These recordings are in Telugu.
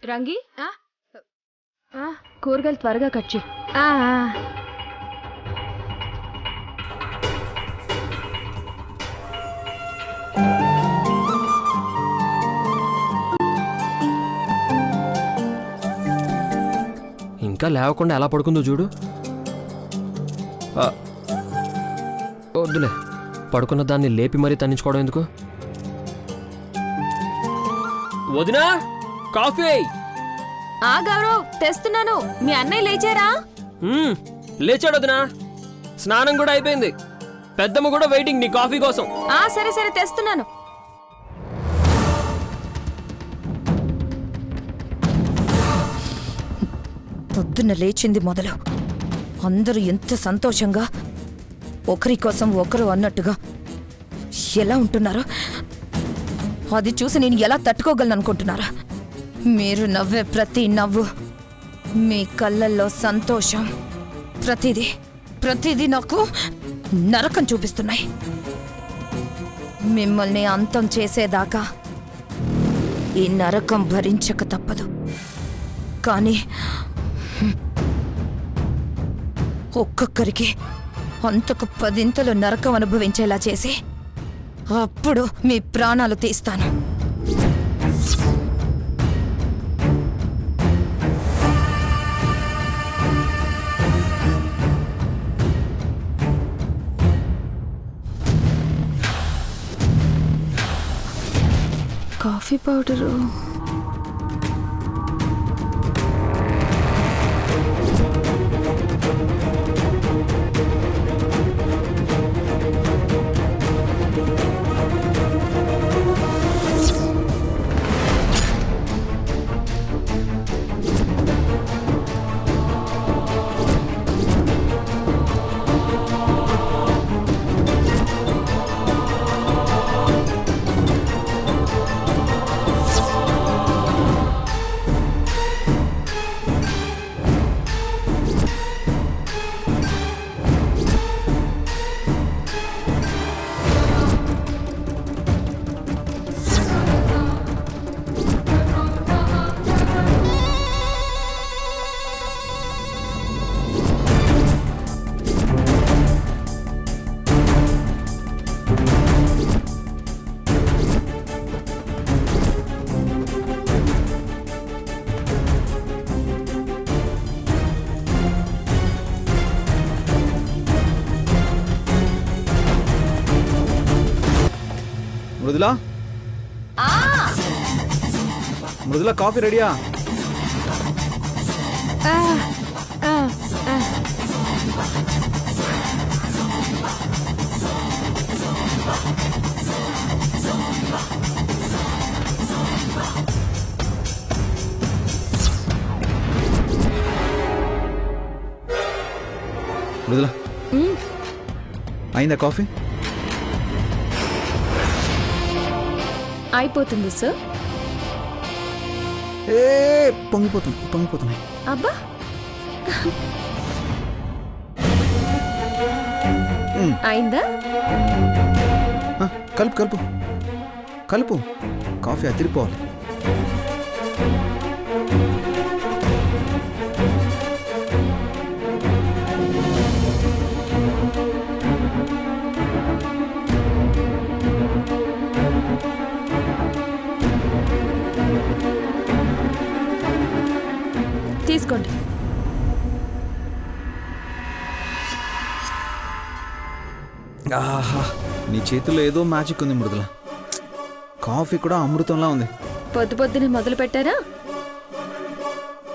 రంగి కూరగాయలు త్వరగా కట్ చేయి. ఇంకా లేవకుండా ఎలా పడుకుందో చూడు. వద్దులే, పడుకున్న దాన్ని లేపి మరీ తన్నించుకోవడం ఎందుకు. వదినా, కాఫీ. గౌరవ్ తెస్తున్నాను. మీ అన్నయ్య లేచారా? లేచాడు వదినా, స్నానం కూడా అయిపోయింది. పెద్దమ్మ కూడా వెయిటింగ్ నీ కాఫీ కోసం. సరే సరే తెస్తున్నాను. పొద్దున్న లేచింది మొదలు అందరూ ఎంత సంతోషంగా ఒకరి కోసం ఒకరు అన్నట్టుగా ఎలా ఉంటున్నారో అది చూసి నేను ఎలా తట్టుకోగలను అనుకుంటున్నారా? మీరు నవ్వే ప్రతి నవ్వు, మీ కళ్ళల్లో సంతోషం, ప్రతిదీ నాకు నరకం చూపిస్తున్నాయి. మిమ్మల్ని అంతం చేసేదాకా ఈ నరకం భరించక తప్పదు. కానీ ఒక్కొక్కరికి అంతకు 10 నరకం అనుభవించేలా చేసి అప్పుడు మీ ప్రాణాలు తీస్తాను. కాఫీ పౌడరు మృదులా, మృదులా కాఫీ రెడీయా? మృదులా, అయిందా కాఫీ? అయిపోతుంది సార్. పొంగిపోతున్నాయి. అబ్బా, అయిందా? కలుపు కాఫీ అదిరిపోవాలి. తీసుకోండి. ఆహా, నీ చేతుల్లో ఏదో మ్యాజిక్ ఉంది మృదుల. కాఫీ కూడా అమృతంలా ఉంది. పొద్దునే మొదలు పెట్టారా?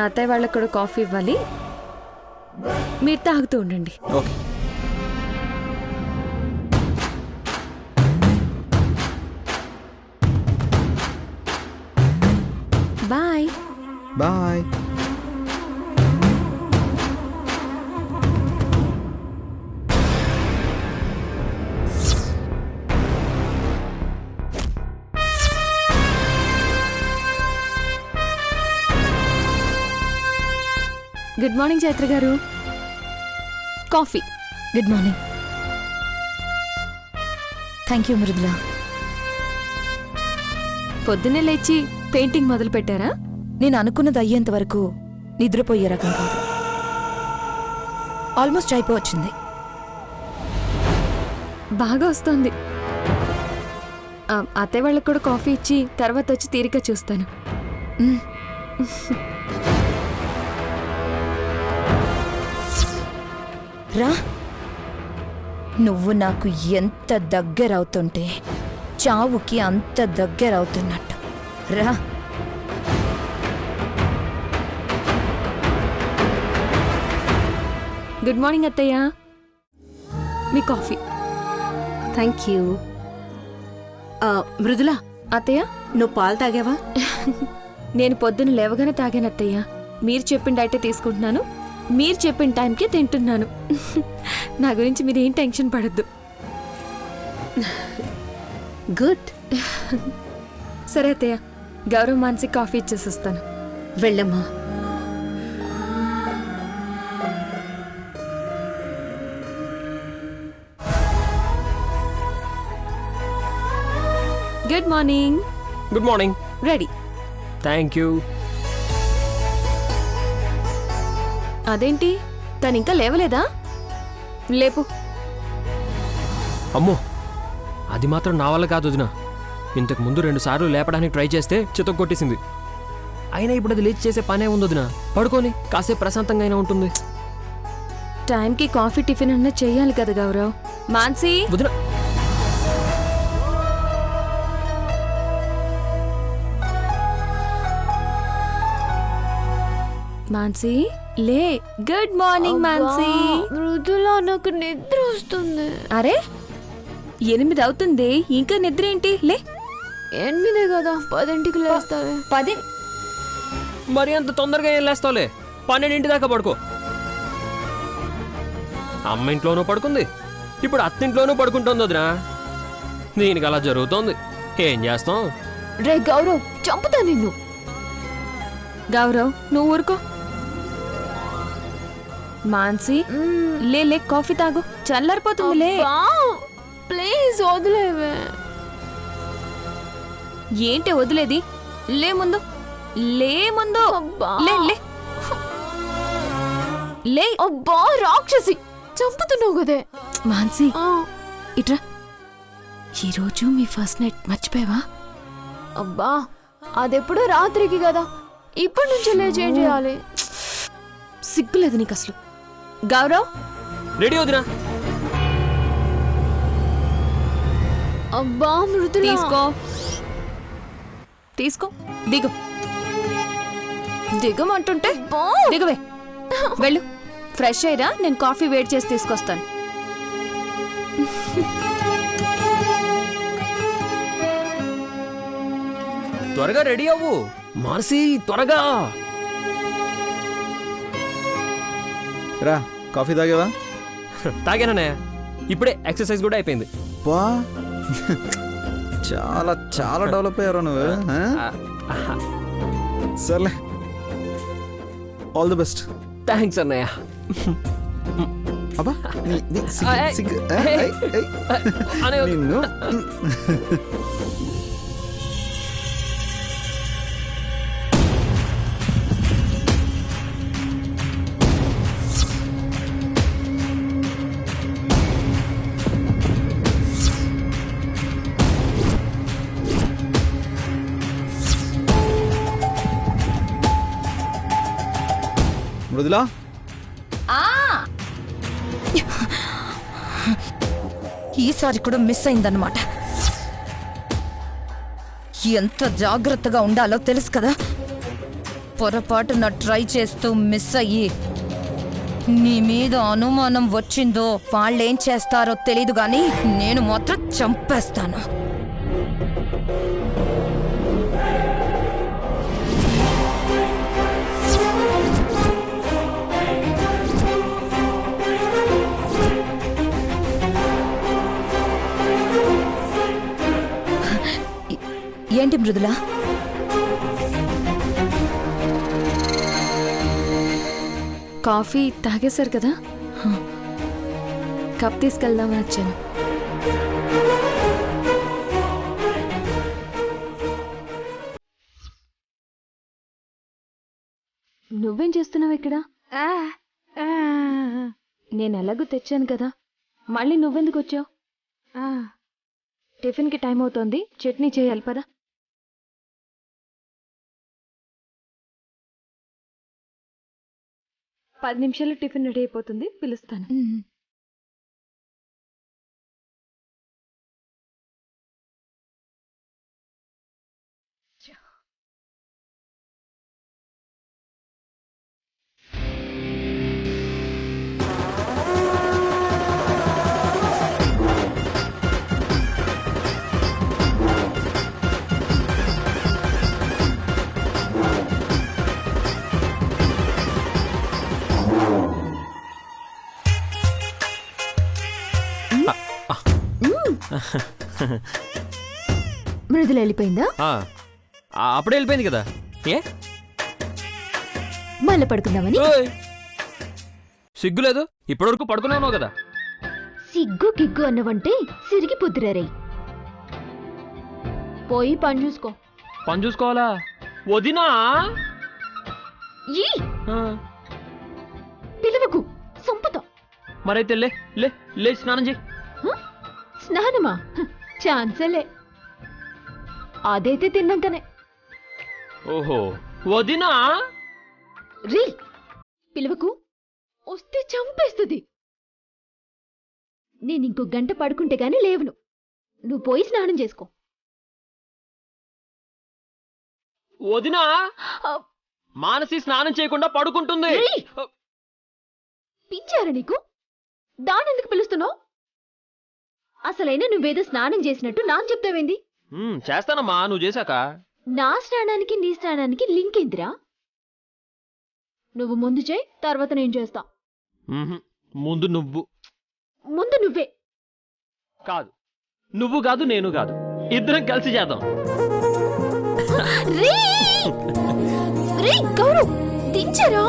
అత్తయ్య వాళ్ళకు కూడా కాఫీ ఇవ్వాలి, మీరు తాగుతూ ఉండండి. Okay. Bye bye. Good morning Chaitra garu. Coffee. Good morning. Thank you Mrudula. పొద్దున్నే లేచి పెయింటింగ్ మొదలు పెట్టారా? నేను అనుకున్నది అయ్యేంత వరకు నిద్రపోయే రకం కాదు. ఆల్మోస్ట్ అయిపోవచ్చింది. బాగా వస్తుంది. అత్తయ్య వాళ్ళకి కూడా కాఫీ ఇచ్చి తర్వాత వచ్చి తీరిక చూస్తాను. రా, నువ్వు నాకు ఎంత దగ్గరవుతుంటే చావుకి అంత దగ్గరవుతున్నట్టు. రా. గుడ్ మార్నింగ్ అత్తయ్య. మీ కాఫీ. Thank you. మృదుల, అత్తయ్య, నువ్వు పాలు తాగావా? నేను పొద్దున్న లేవగానే తాగాను అత్తయ్య. మీరు చెప్పిన డైటే తీసుకుంటున్నాను, మీరు చెప్పిన టైంకి తింటున్నాను. నా గురించి మీరు ఏం టెన్షన్ పడద్దు. గుడ్. సరే అత్తయ్య, గౌరవ్ మానసి కాఫీ ఇచ్చేసి వస్తాను. వెళ్ళమ్మా. Good morning. Good morning. Ready. Thank you. అదేంటి, తను ఇంకా లేవలేదా? లేపు. అమ్మో, అది మాత్రం నా వల్ల కాదు వదినా. ఇంతకు ముందు 2 సార్లు లేపడానికి ట్రై చేస్తే చితక్ కొట్టేసింది. అయినా ఇప్పుడు అది లేచి చేసే పనే ఉంది వదినా. పడుకొని కాసేపు ప్రశాంతంగా అయినా ఉంటుంది. టైంకి కాఫీ టిఫిన్ అన్నా చెయ్యాలి కదా గౌరవ్. మాన్సీ, వదినా. మాన్సీ లే. Good morning Mansi. మృదులా, నాకు నిద్ర వస్తుంది. అరే 8 అవుతుంది, ఇంకా నిద్ర ఏంటి? లే. 8 కదా, 10ంటికి లేస్తావే. 10. మరి అంత తొందరగా ఏం లేస్తావులే. 12 దాకా పడుకో. అమ్మ ఇంట్లోనూ పడుకుంది, ఇప్పుడు అత్తింట్లోనూ పడుకుంటుంది వదినా. దీనికి అలా జరుగుతోంది. ఏం చేస్తాం? రే గౌరవ్, చంపుతా నిన్ను. గౌరవ్, నువ్వు ఊరుకో. మాన్సీ లే లే, కాఫీ తాగు, చల్లారిపోతుంది. లే. ప్లీజ్ వదిలేవే. ఏంటి వదిలేది? లే ముందు, లే ముందు. అబ్బా. లే లే లే. అబ్బా రాక్షసి, చంపుతున్నావు కదే. మాన్సీ ఆ, ఇట్రా. ఈరోజు మీ ఫస్ట్ నైట్ మర్చిపోయావా? అబ్బా అదెప్పుడో రాత్రికి కదా, ఇప్పటి నుంచి లేచేం చేయాలి? సిగ్గులేదు నీకు అసలు. గౌరవ్, రెడీ వదినా. అబ్బా మృదులా, తీసుకో తీసుకో. దిగు. దిగమంటుంటే దిగవే. వెళ్ళు, ఫ్రెష్ అయ్యిరా. నేను కాఫీ వేడి చేసి తీసుకొస్తాను. త్వరగా రెడీ అవ్వు మార్సి, త్వరగా. రా, కాఫీ తాగేవా? తాగానన్నయ్య, ఇప్పుడే ఎక్సర్సైజ్ కూడా అయిపోయింది. బా, చాలా చాలా డెవలప్ అయ్యారు నువ్వు. సర్లే, ఆల్ ది బెస్ట్. థ్యాంక్స్ అన్నయ్య. అబ్బా, నీ సిగ్గు. అనే నిన్ను మృదులా, ఈసారి కూడా మిస్ అయిందన్నమాట. ఎంత జాగ్రత్తగా ఉండాలో తెలుసు కదా. పొరపాటున ట్రై చేస్తూ మిస్ అయ్యి నీ మీద అనుమానం వచ్చిందో వాళ్ళేం చేస్తారో తెలీదు గాని నేను మాత్రం చంపేస్తాను. ఏంటి మృదులా? కాఫీ తాగేశారు కదా, కప్ తీసుకెళ్దామని వచ్చాను. నువ్వేం చేస్తున్నావు ఇక్కడ? నేను ఎలాగూ తెచ్చాను కదా, మళ్ళీ నువ్వెందుకు వచ్చావు? టిఫిన్కి టైం అవుతోంది, చట్నీ చేయాలి పదా. పది నిమిషాలు టిఫిన్ రెడీ అయిపోతుంది, పిలుస్తాను. మృదుల వెళ్ళిపోయిందా? అప్పుడే వెళ్ళిపోయింది కదా. ఏ మళ్ళీ పడుకుందామని? సిగ్గులేదు, ఇప్పటివరకు పడుకునే ఉన్నావు కదా. సిగ్గు గిగ్గు అన్నవంటే సిరిగి పొద్దురారై. పోయి పని చూసుకో. పని చూసుకోవాలా వదినా? ఈ పిలువకు సంపుతా. మరైతే లే లే లే స్నానం చేయి. స్నానమా? ఛాన్సలే, అదైతే తిన్నాకనే. ఓహో వదినా. రీ పిలువకు, వస్తే చంపేస్తుంది. నేనింకో గంట పడుకుంటే గాని లేవును. నువ్వు పోయి స్నానం చేసుకో. వదినా మానసి స్నానం చేయకుండా పడుకుంటుంది. పిచ్చారా నీకు? దానెందుకు పిలుస్తున్నావు? అసలైనా నువ్వేదో స్నానం చేసినట్టు నాకు చెప్తావేంది? చేస్తానమ్మా, నువ్వు చేశాక. నా స్నానానికి నీ స్నానానికి లింక్ ఏందిరా? నువ్వు ముందు చేయి, తర్వాత నేను చేస్తా. ముందు నువ్వు. ముందు నువ్వే. కాదు, నువ్వు కాదు నేను కాదు, ఇద్దరం కలిసి చేద్దాం. గౌరవ్ దించరా?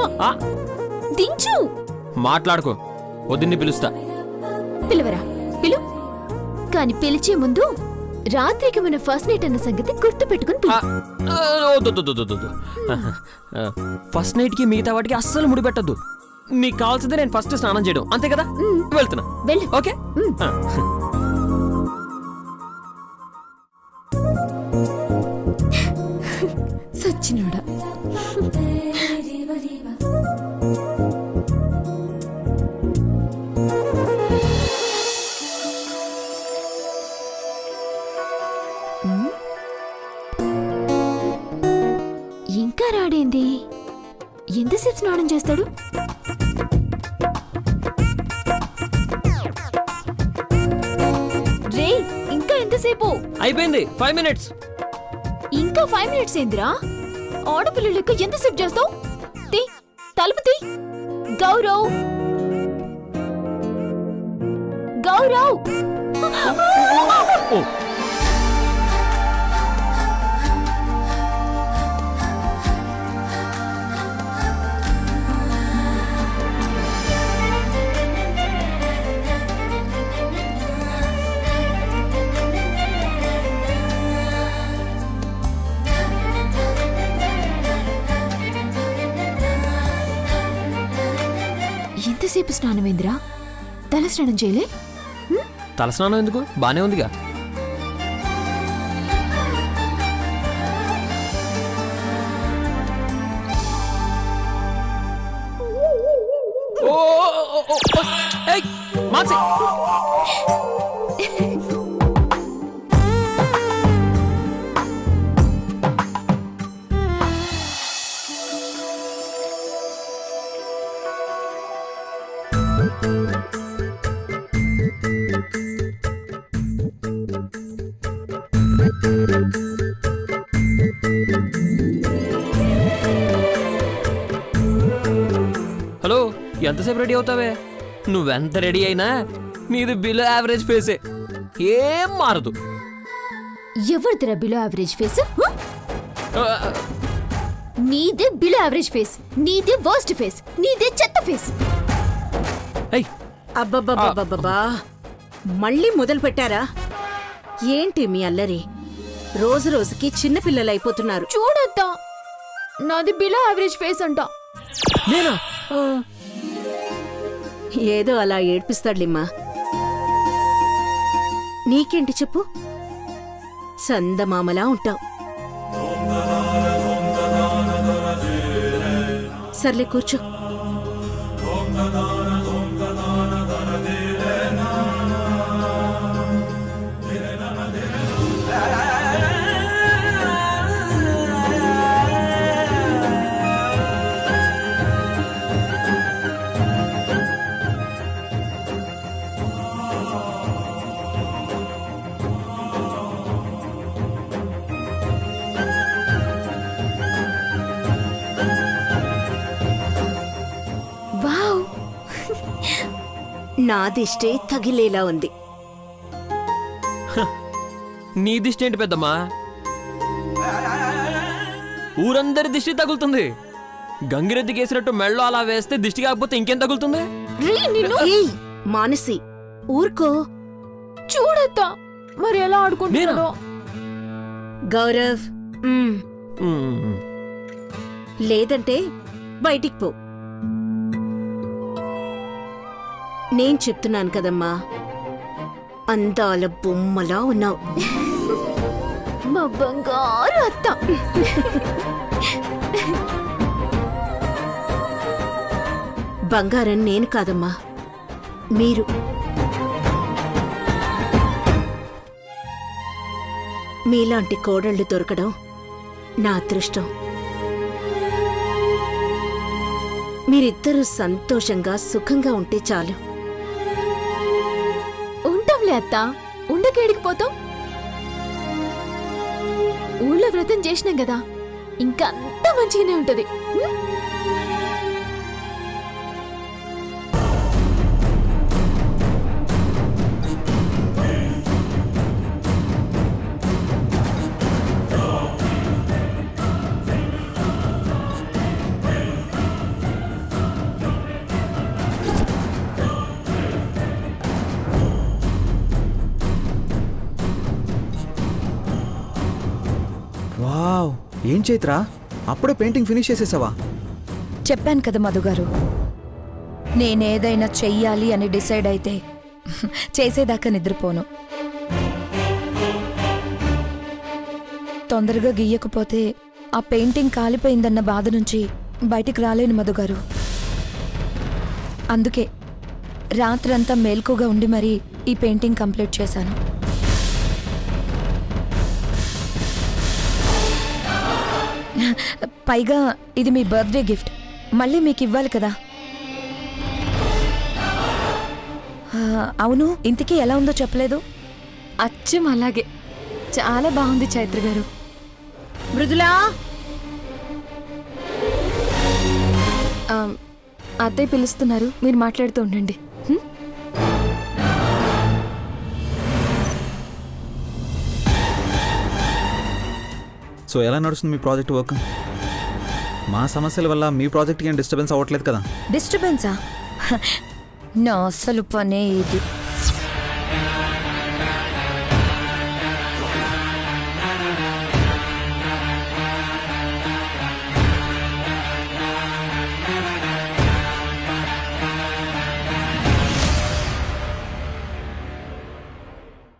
దించు. మాట్లాడుకో, వదిన్ని పిలుస్తా. పిలవరా, పిలు. కాని పిలిచే ముందు రాత్రికి మన ఫస్ట్ నైట్ అన్న సంగతి గుర్తు పెట్టుకుని ఫస్ట్ నైట్ కి మిగతా వాటికి అస్సలు ముడిపెట్టద్దు. నీకు కావాల్సిందే నేను ఫస్ట్ స్నానం చేయడం, అంతే కదా? వెళ్తున్నా. ఓకే. సచ్చినోడా. ఇంకా రాడేంది? ఎంతసేపు స్నానం చేస్తాడు? రే, ఇంకా ఎంతసేపు? అయిపోయింది, 5 minutes. ఇంకా 5 minutes ఏందిరా? ఆడపిల్ల లెక్క ఎంతసేపు చేస్తావు? తీ, తలుపు తీ. గౌరవ్, గౌరవ్. ఎంతసేపు స్నానమేంద్రా? తల స్నానం చేయలే? తలస్నానం ఎందుకు? బానే ఉందిగా. హలో, ఎంతసేపు రెడీ అవుతావే? నువ్వెంత రెడీ అయినా నీది బిలో యావరేజ్ ఫేసే, ఏం మారదు. ఎవరిదిరా బిలో యావరేజ్ ఫేస్? నీదే బిలో యావరేజ్ ఫేస్, నీదే వర్స్ట్ ఫేస్, నీదే చెత్త ఫేస్. అబ్బబ్బబ్బబ్బబ్బా, మళ్ళీ మొదలు పెట్టారా? ఏంటి మీ అల్లరి? రోజు రోజుకి చిన్నపిల్లలైపోతున్నారు. చూడొద్దా, నాది బిలో యావరేజ్ ఫేస్ అంట. నేనా? ఆ, ఏదో అలా ఏడ్పిస్తాడులేమ్మా. నీకేంటి చెప్పు, చందమామలా ఉంటావు. సర్లే కూర్చో. వావ్, నా దిష్టే తగిలేలా ఉంది. నీ దిష్టి ఏంటి పెద్దమ్మా? ఊరందరి దిష్టి తగులుతుంది. గంగిరెద్ది కేసినట్టు మెళ్ళో అలా వేస్తే దిష్టి కాకపోతే ఇంకేం తగులుతుంది? రీ నిన్ను ఏయ్ మానసి, ఊరుకో. చూడత్తా మరి ఎలా ఆడుకుంటున్నాడో. గౌరవ్, మ్మ్. లేదంటే బయటికి పో. నేను చెప్తున్నాను కదమ్మా, అందాల బొమ్మలా ఉన్నావు. మా బంగారు అత్త. బంగారం నేను కాదమ్మా, మీరు. మీలాంటి కోడళ్ళు దొరకడం నా అదృష్టం. మీరిద్దరూ సంతోషంగా సుఖంగా ఉంటే చాలు. ఉంటాంలే అత్త, ఉండకేడికిపోతాం. ఊళ్ళో వ్రతం చేసినాం కదా, ఇంకా అంతా మంచిగానే ఉంటది. వావ్, ఏం చైత్రా, అప్పుడే పెయింటింగ్ ఫినిష్ చేసేసావా? చెప్పాను కదా మధుగారు, నేనేదైనా చెయ్యాలి అని డిసైడ్ అయితే చేసేదాకా నిద్రపోను. తొందరగా గీయకపోతే ఆ పెయింటింగ్ కాలిపోయిందన్న బాధ నుంచి బయటికి రాలేను మధుగారు. అందుకే రాత్రంతా మేల్కుగా ఉండి మరీ ఈ పెయింటింగ్ కంప్లీట్ చేశాను. పైగా ఇది మీ బర్త్డే గిఫ్ట్, మళ్ళీ మీకు ఇవ్వాలి కదా. అవును, ఇంతకీ ఎలా ఉందో చెప్పలేదు. అచ్చం అలాగే, చాలా బాగుంది చైత్ర గారు. మృదులా, అత్తయ్య పిలుస్తున్నారు, మీరు మాట్లాడుతూ ఉండండి. హ్మ్? సో ఎలా నడుస్తుంది మీ ప్రాజెక్ట్ వర్క్? మా సమస్యల వల్ల మీ ప్రాజెక్ట్కి ఏం డిస్టర్బెన్స్ అవ్వట్లేదు కదా? డిస్టర్బెన్సా? నా అసలు పనే ఇది.